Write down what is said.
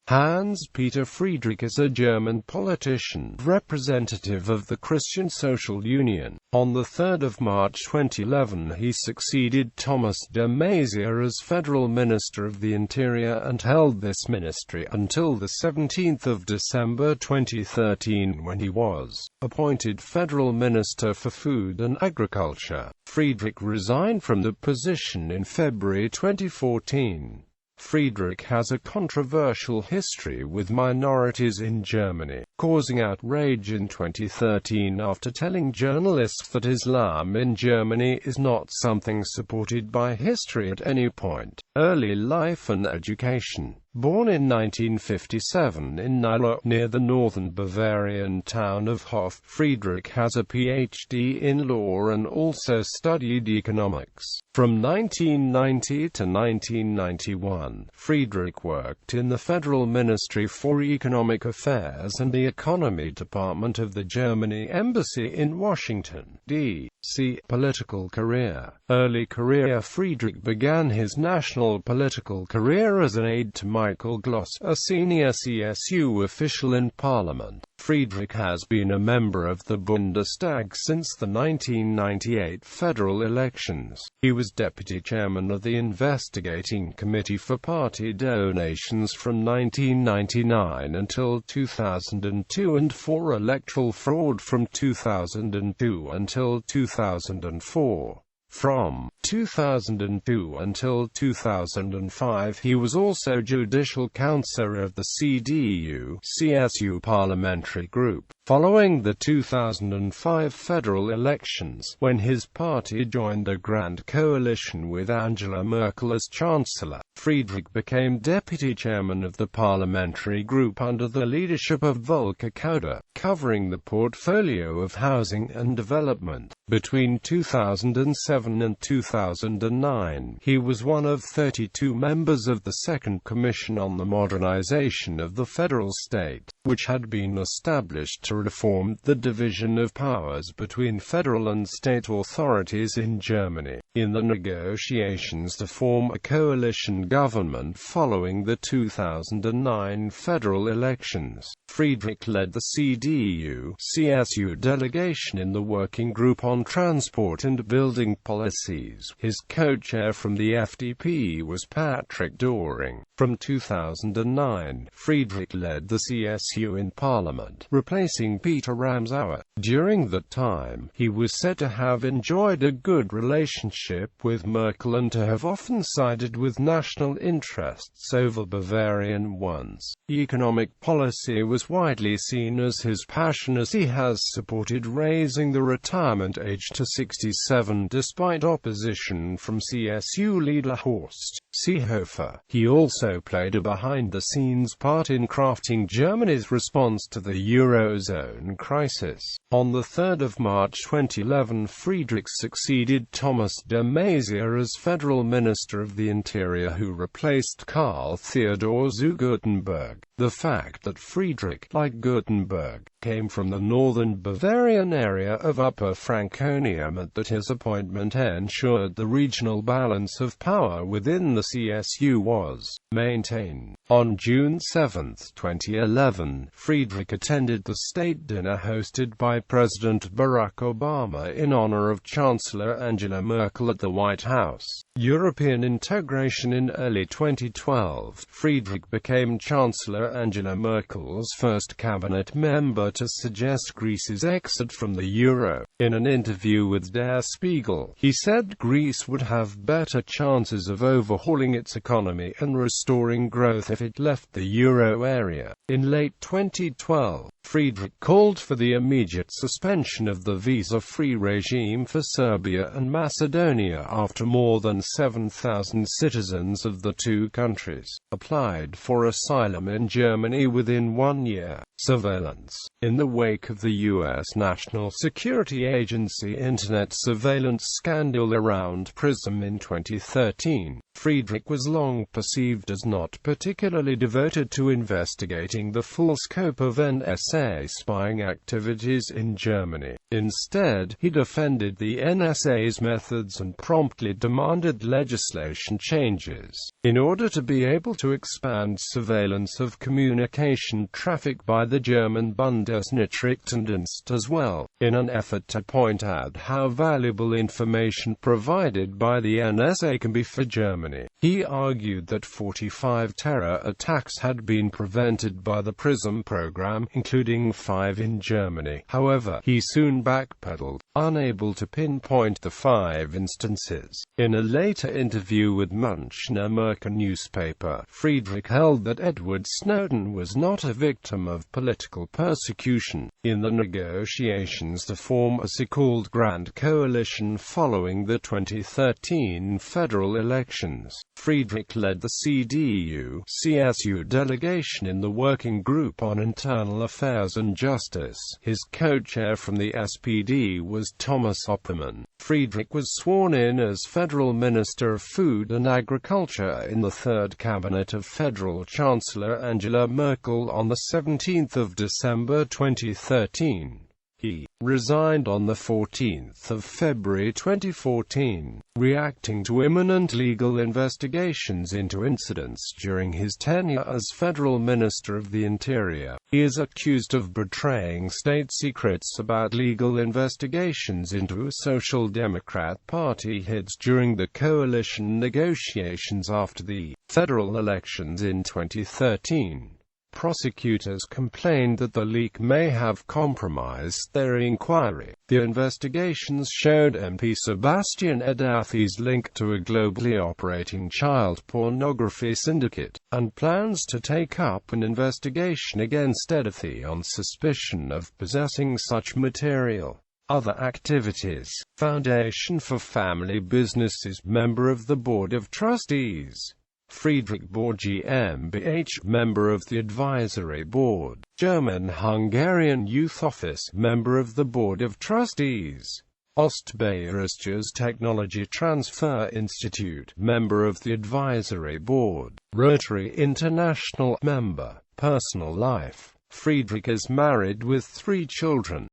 Hans-Peter Friedrich is a German politician, representative of the Christian Social Union. On 3 March 2011 he succeeded Thomas de Maizière as Federal Minister of the Interior and held this ministry until 17 December 2013 when he was appointed Federal Minister for Food and Agriculture. Friedrich resigned from the position in February 2014. Friedrich has a controversial history with minorities in Germany, causing outrage in 2013 after telling journalists that Islam in Germany is not something supported by history at any point. Early life and education. Born in 1957 in Niederlach near the northern Bavarian town of Hof, Friedrich has a PhD in law and also studied economics. From 1990 to 1991, Friedrich worked in the Federal Ministry for Economic Affairs and the Economy Department of the Germany Embassy in Washington, D.C. Political career. Early career. Friedrich began his national political career as an aide to Michael Gloss, a senior CSU official in Parliament. Friedrich has been a member of the Bundestag since the 1998 federal elections. He was deputy chairman of the Investigating Committee for Party Donations from 1999 until 2002 and for electoral fraud from 2002 until 2004. From 2002 until 2005 he was also judicial councillor of the CDU-CSU parliamentary group. Following the 2005 federal elections, when his party joined the Grand Coalition with Angela Merkel as Chancellor, Friedrich became deputy chairman of the parliamentary group under the leadership of Volker Kauder, covering the portfolio of housing and development. Between 2007 and 2009, he was one of 32 members of the Second Commission on the Modernization of the Federal State, which had been established to reform the division of powers between federal and state authorities in Germany. In the negotiations to form a coalition government following the 2009 federal elections, Friedrich led the CDU-CSU delegation in the Working Group on Transport and Building Policies. His co-chair from the FDP was Patrick Doring. From 2009, Friedrich led the CSU in Parliament, replacing Peter Ramsauer. During that time, he was said to have enjoyed a good relationship with Merkel and to have often sided with national interests over Bavarian ones. Economic policy was widely seen as his passion, as he has supported raising the retirement age to 67 despite opposition from CSU leader Horst Seehofer. He also played a behind-the-scenes part in crafting Germany's response to the Eurozone crisis. On 3 March 2011 Friedrich succeeded Thomas de Maizière as Federal Minister of the Interior, who replaced Karl Theodor zu Guttenberg. The fact that Friedrich, like Guttenberg, came from the northern Bavarian area of Upper Franconia meant that his appointment ensured the regional balance of power within the CSU was maintained. On June 7, 2011, Friedrich attended the state dinner hosted by President Barack Obama in honor of Chancellor Angela Merkel at the White House. European integration. In early 2012, Friedrich became Chancellor Angela Merkel's first cabinet member to suggest Greece's exit from the euro. In an interview with Der Spiegel, he said Greece would have better chances of overhauling its economy and restoring growth if it left the euro area. In late 2012, Friedrich called for the immediate suspension of the visa-free regime for Serbia and Macedonia after more than 7,000 citizens of the two countries applied for asylum in Germany within 1 year. Surveillance. In the wake of the U.S. National Security Agency internet surveillance scandal around PRISM in 2013, Friedrich was long perceived as not particularly devoted to investigating the full scope of NSA spying activities in Germany. Instead, he defended the NSA's methods and promptly demanded legislation changes in order to be able to expand surveillance of communication traffic by the German Bundesnachrichtendienst as well, in an effort to point out how valuable information provided by the NSA can be for Germany. He argued that 45 terror attacks had been prevented by the PRISM program, including 5 in Germany. However, he soon backpedaled, unable to pinpoint the 5 instances. In a later interview with Münchner Merkur newspaper, Friedrich held that Edward Snowden was not a victim of political persecution. In the negotiations to form a so-called Grand Coalition following the 2013 federal elections, Friedrich led the CDU-CSU delegation in the Working Group on Internal Affairs and Justice. His co-chair from the SPD was Thomas Oppermann. Friedrich was sworn in as Federal Minister of Food and Agriculture in the Third Cabinet of Federal Chancellor Angela Merkel on 17 December 2013. He resigned on 14 February 2014, reacting to imminent legal investigations into incidents during his tenure as Federal Minister of the Interior. He is accused of betraying state secrets about legal investigations into Social Democrat Party heads during the coalition negotiations after the federal elections in 2013. Prosecutors complained that the leak may have compromised their inquiry. The investigations showed MP Sebastian Edathy's link to a globally operating child pornography syndicate, and plans to take up an investigation against Edathy on suspicion of possessing such material. Other activities. Foundation for Family Businesses, member of the Board of Trustees. Friedrich Bohr GmbH, member of the Advisory Board. German-Hungarian Youth Office, member of the Board of Trustees. Ostbayerisches Technology Transfer Institute, member of the Advisory Board. Rotary International, member. Personal life. Friedrich is married with 3 children.